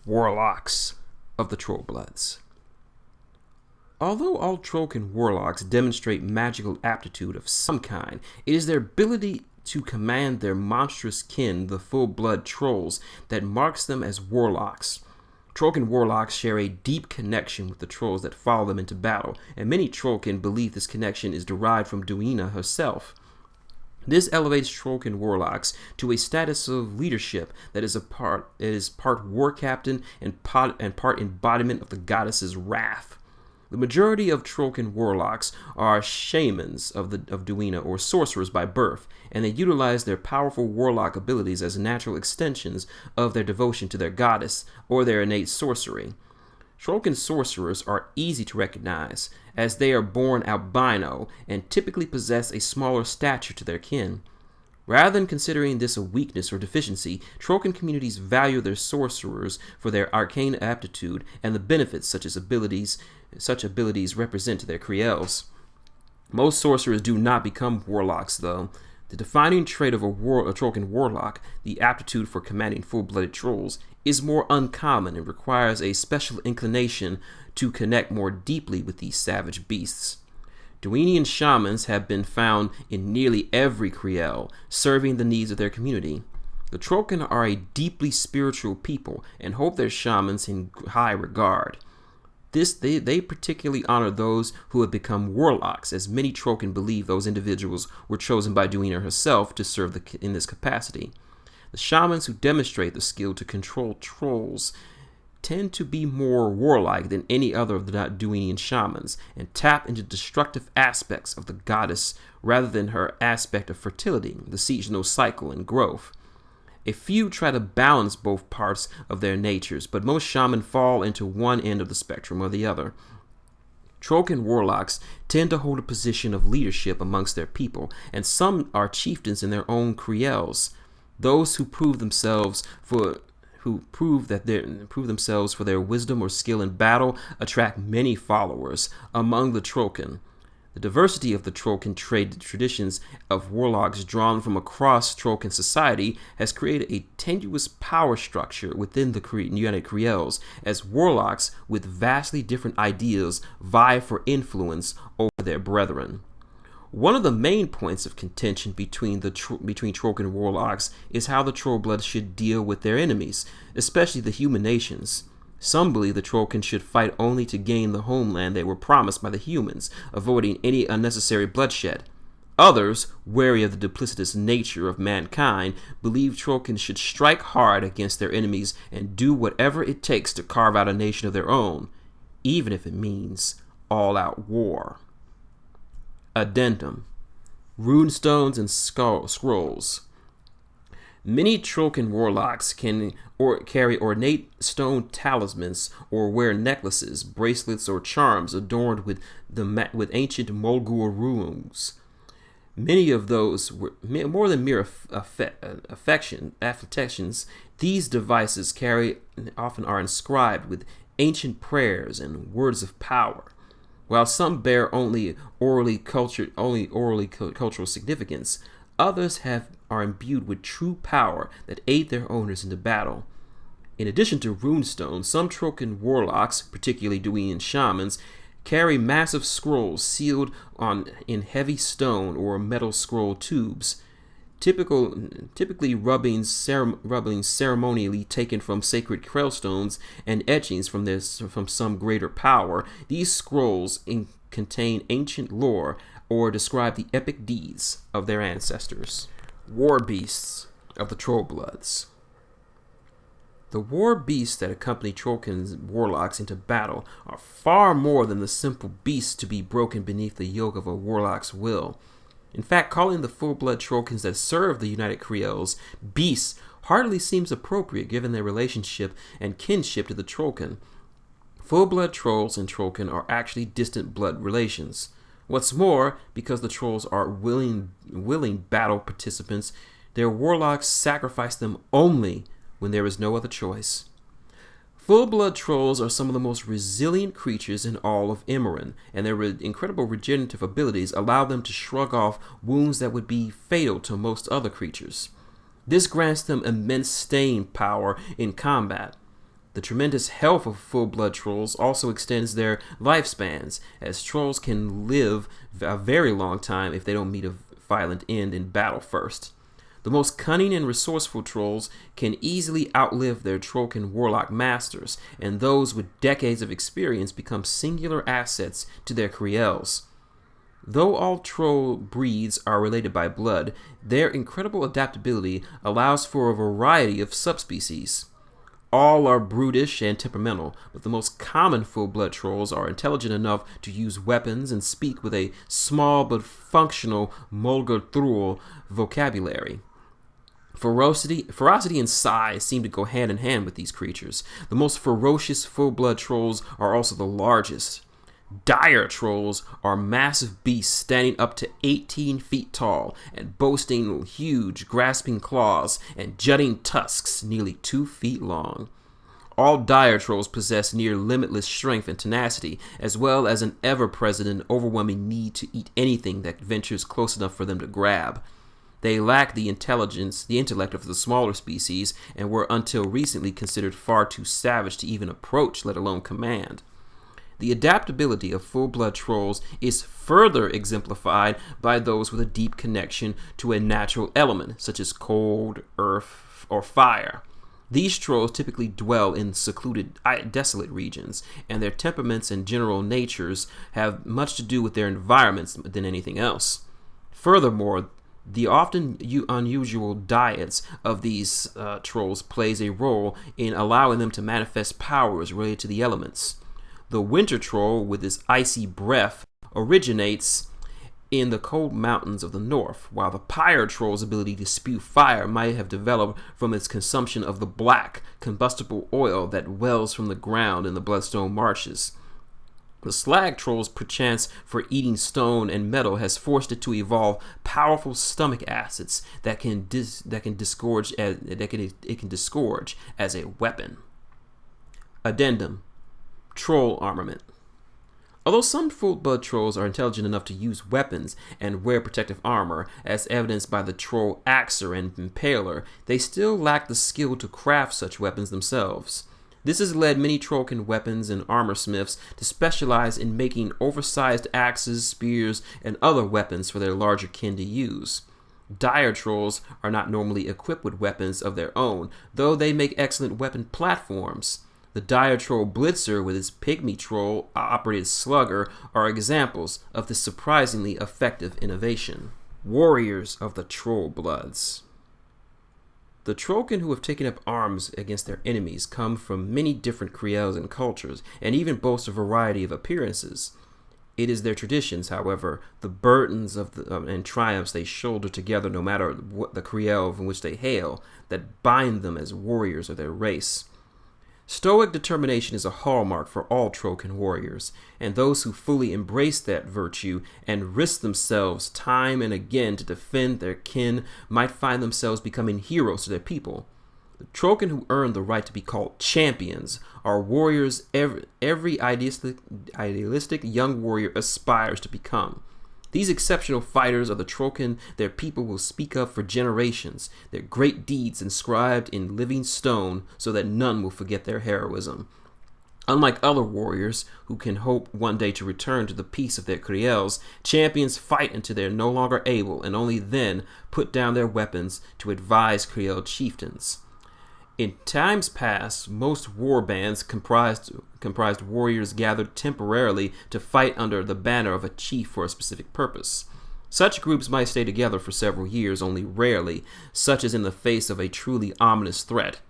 Warlocks of the Trollbloods. Although all Trollkin warlocks demonstrate magical aptitude of some kind, it is their ability to command their monstrous kin, the full-blood trolls, that marks them as warlocks. Trollkin warlocks share a deep connection with the trolls that follow them into battle, and many Trollkin believe this connection is derived from Duina herself. This elevates Trollkin warlocks to a status of leadership that is part war captain and part embodiment of the goddess's wrath. The majority of Trollkin warlocks are shamans of Duina, or sorcerers by birth, and they utilize their powerful warlock abilities as natural extensions of their devotion to their goddess or their innate sorcery. Trollkin sorcerers are easy to recognize, as they are born albino and typically possess a smaller stature to their kin. Rather than considering this a weakness or deficiency, Trollkin communities value their sorcerers for their arcane aptitude and the benefits such abilities represent to their Kriels. Most sorcerers do not become warlocks, though. The defining trait of a Trollkin warlock, the aptitude for commanding full-blooded trolls, is more uncommon and requires a special inclination to connect more deeply with these savage beasts. Duinian shamans have been found in nearly every Kriel, serving the needs of their community. The Trollkin are a deeply spiritual people and hold their shamans in high regard. They particularly honor those who have become warlocks, as many Trollkin believe those individuals were chosen by Duina herself to serve in this capacity. The shamans who demonstrate the skill to control trolls tend to be more warlike than any other of the Duinian shamans and tap into destructive aspects of the goddess rather than her aspect of fertility, the seasonal cycle, and growth. A few try to balance both parts of their natures, but most shamans fall into one end of the spectrum or the other. Trollkin warlocks tend to hold a position of leadership amongst their people, and some are chieftains in their own Kriels. Those who prove themselves for their wisdom or skill in battle attract many followers among the Trollkin. The diversity of the Trollkin traditions of warlocks drawn from across Trollkin society has created a tenuous power structure within the United Kriels, as warlocks with vastly different ideas vie for influence over their brethren. One of the main points of contention between Trollkin warlocks is how the Trollbloods should deal with their enemies, especially the human nations. Some believe the Trollkin should fight only to gain the homeland they were promised by the humans, avoiding any unnecessary bloodshed. Others, wary of the duplicitous nature of mankind, believe Trollkin should strike hard against their enemies and do whatever it takes to carve out a nation of their own, even if it means all-out war. Addendum: Runestones and Scrolls. Many Trollkin warlocks can carry ornate stone talismans or wear necklaces, bracelets, or charms adorned with ancient Mulgur runes. Many of those were more than mere affectations. These devices often are inscribed with ancient prayers and words of power. While some bear only orally cultural significance, others are imbued with true power that aid their owners into battle. In addition to runestones, some Trollkin warlocks, particularly Duinian shamans, carry massive scrolls sealed in heavy stone or metal scroll tubes, typically rubbings ceremonially taken from sacred Krellstones and etchings from some greater power. These scrolls contain ancient lore or describe the epic deeds of their ancestors. Warbeasts of the Trollbloods. The warbeasts that accompany Trollkin's warlocks into battle are far more than the simple beasts to be broken beneath the yoke of a warlock's will. In fact, calling the full-blood Trollkins that serve the United Kriels beasts hardly seems appropriate given their relationship and kinship to the Trollkin. Full-blood trolls and Trollkin are actually distant blood relations. What's more, because the trolls are willing battle participants, their warlocks sacrifice them only when there is no other choice. Full-blood trolls are some of the most resilient creatures in all of Emerald, and their incredible regenerative abilities allow them to shrug off wounds that would be fatal to most other creatures. This grants them immense staying power in combat. The tremendous health of full-blood trolls also extends their lifespans, as trolls can live a very long time if they don't meet a violent end in battle first. The most cunning and resourceful trolls can easily outlive their Trollkin warlock masters, and those with decades of experience become singular assets to their Kriels. Though all troll breeds are related by blood, their incredible adaptability allows for a variety of subspecies. All are brutish and temperamental, but the most common full-blood trolls are intelligent enough to use weapons and speak with a small but functional Molgerthrul vocabulary. Ferocity and size seem to go hand in hand with these creatures. The most ferocious full-blood trolls are also the largest. Dire trolls are massive beasts standing up to 18 feet tall and boasting huge, grasping claws and jutting tusks nearly 2 feet long. All dire trolls possess near limitless strength and tenacity, as well as an ever-present and overwhelming need to eat anything that ventures close enough for them to grab. They lack the intellect of the smaller species, and were until recently considered far too savage to even approach, let alone command. The adaptability of full-blood trolls is further exemplified by those with a deep connection to a natural element, such as cold, earth, or fire. These trolls typically dwell in secluded, desolate regions, and their temperaments and general natures have much to do with their environments than anything else. Furthermore, the often unusual diets of these trolls plays a role in allowing them to manifest powers related to the elements. The winter troll, with his icy breath, originates in the cold mountains of the north, while the pyre troll's ability to spew fire might have developed from its consumption of the black, combustible oil that wells from the ground in the Bloodstone marshes. The slag troll's perchance for eating stone and metal has forced it to evolve powerful stomach acids that it can disgorge as a weapon. Addendum: Troll armament. Although some full-blood trolls are intelligent enough to use weapons and wear protective armor, as evidenced by the troll Axer and Impaler, they still lack the skill to craft such weapons themselves. This has led many Trollkin weapons and armor smiths to specialize in making oversized axes, spears, and other weapons for their larger kin to use. Dire trolls are not normally equipped with weapons of their own, though they make excellent weapon platforms. The dire troll Blitzer with his pygmy troll operated slugger are examples of this surprisingly effective innovation. Warriors of the Trollbloods. The Trollkin who have taken up arms against their enemies come from many different Kriels and cultures, and even boast a variety of appearances. It is their traditions, however, the burdens and triumphs they shoulder together no matter what the Kriel from which they hail, that bind them as warriors of their race. Stoic determination is a hallmark for all Trollkin warriors, and those who fully embrace that virtue and risk themselves time and again to defend their kin might find themselves becoming heroes to their people. The Trollkin who earn the right to be called champions are warriors every idealistic young warrior aspires to become. These exceptional fighters are the Trollkin their people will speak of for generations, their great deeds inscribed in living stone so that none will forget their heroism. Unlike other warriors who can hope one day to return to the peace of their Kriels, champions fight until they are no longer able and only then put down their weapons to advise Kriel chieftains. In times past, most war bands comprised warriors gathered temporarily to fight under the banner of a chief for a specific purpose. Such groups might stay together for several years, only rarely, such as in the face of a truly ominous threat.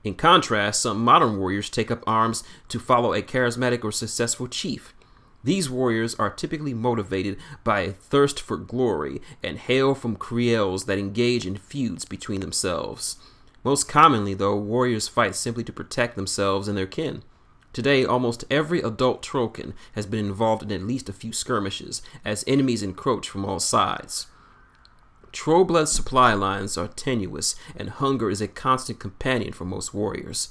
In contrast, some modern warriors take up arms to follow a charismatic or successful chief. These warriors are typically motivated by a thirst for glory and hail from Kriels that engage in feuds between themselves. Most commonly, though, warriors fight simply to protect themselves and their kin. Today, almost every adult Trollkin has been involved in at least a few skirmishes, as enemies encroach from all sides. Trollblood supply lines are tenuous, and hunger is a constant companion for most warriors.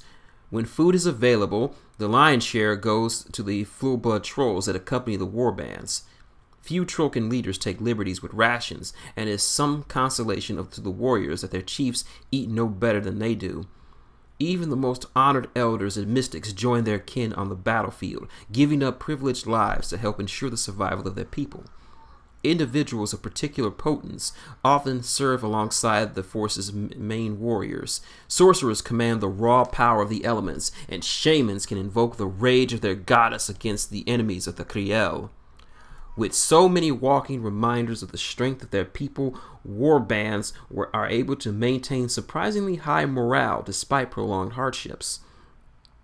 When food is available, the lion's share goes to the full-blood trolls that accompany the warbands. Few Trollkin leaders take liberties with rations, and it is some consolation to the warriors that their chiefs eat no better than they do. Even the most honored elders and mystics join their kin on the battlefield, giving up privileged lives to help ensure the survival of their people. Individuals of particular potence often serve alongside the force's main warriors. Sorcerers command the raw power of the elements, and shamans can invoke the rage of their goddess against the enemies of the Kriel. With so many walking reminders of the strength of their people, war bands are able to maintain surprisingly high morale despite prolonged hardships.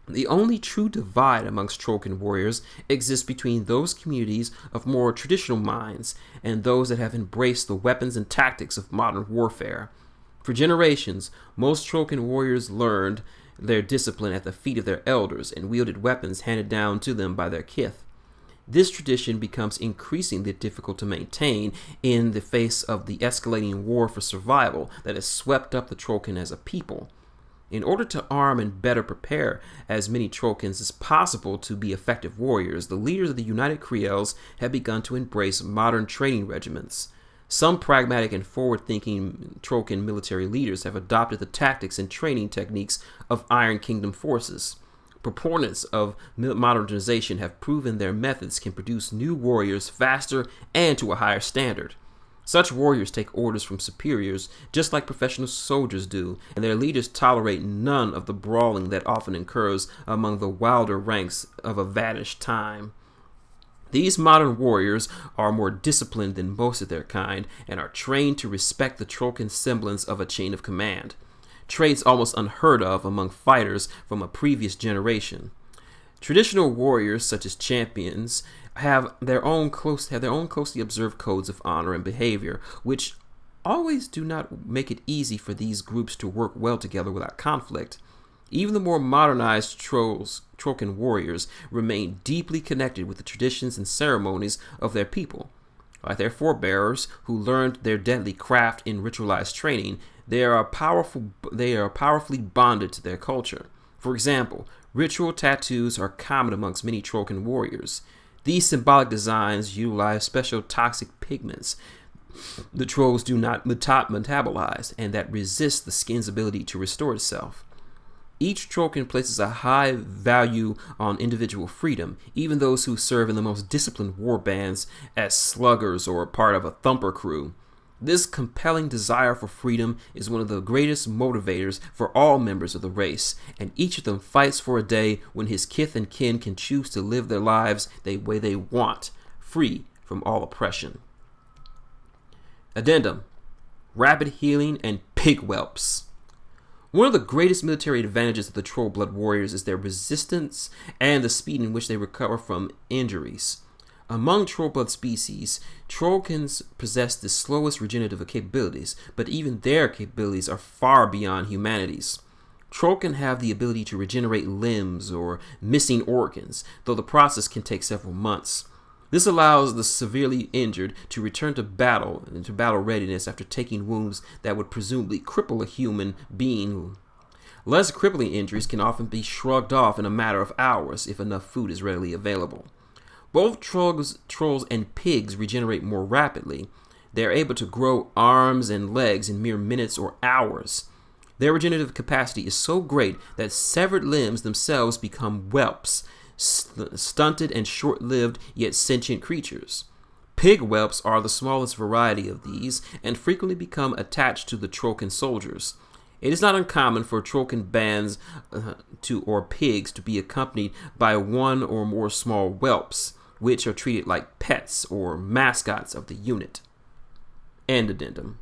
The only true divide amongst Trollkin warriors exists between those communities of more traditional minds and those that have embraced the weapons and tactics of modern warfare. For generations, most Trollkin warriors learned their discipline at the feet of their elders and wielded weapons handed down to them by their kith. This tradition becomes increasingly difficult to maintain in the face of the escalating war for survival that has swept up the Trollkin as a people. In order to arm and better prepare as many Trollkins as possible to be effective warriors, the leaders of the United Kriels have begun to embrace modern training regiments. Some pragmatic and forward-thinking Trollkin military leaders have adopted the tactics and training techniques of Iron Kingdom forces. Proponents of modernization have proven their methods can produce new warriors faster and to a higher standard. Such warriors take orders from superiors just like professional soldiers do, and their leaders tolerate none of the brawling that often occurs among the wilder ranks of a vanished time. These modern warriors are more disciplined than most of their kind and are trained to respect the Trollkin semblance of a chain of command, traits almost unheard of among fighters from a previous generation. Traditional warriors, such as champions, have their own closely observed codes of honor and behavior, which always do not make it easy for these groups to work well together without conflict. Even the more modernized Trollkin warriors remain deeply connected with the traditions and ceremonies of their people. Like their forebears, who learned their deadly craft in ritualized training, they are powerfully bonded to their culture. For example, ritual tattoos are common amongst many Trollkin warriors. These symbolic designs utilize special toxic pigments the trolls do not metabolize and that resist the skin's ability to restore itself. Each Trollkin places a high value on individual freedom, even those who serve in the most disciplined war bands as sluggers or part of a thumper crew. This compelling desire for freedom is one of the greatest motivators for all members of the race, and each of them fights for a day when his kith and kin can choose to live their lives the way they want, free from all oppression. Addendum: rapid healing and pig whelps. One of the greatest military advantages of the Trollblood warriors is their resistance and the speed in which they recover from injuries. Among Trollblood species, Trollkins possess the slowest regenerative capabilities, but even their capabilities are far beyond humanity's. Trollkin have the ability to regenerate limbs or missing organs, though the process can take several months. This allows the severely injured to return to battle readiness after taking wounds that would presumably cripple a human being. Less crippling injuries can often be shrugged off in a matter of hours if enough food is readily available. Both trolls and pigs regenerate more rapidly. They are able to grow arms and legs in mere minutes or hours. Their regenerative capacity is so great that severed limbs themselves become whelps, stunted and short-lived yet sentient creatures. Pig whelps are the smallest variety of these and frequently become attached to the Trollkin soldiers. It is not uncommon for Trollkin bands or pigs to be accompanied by one or more small whelps, which are treated like pets or mascots of the unit. End addendum.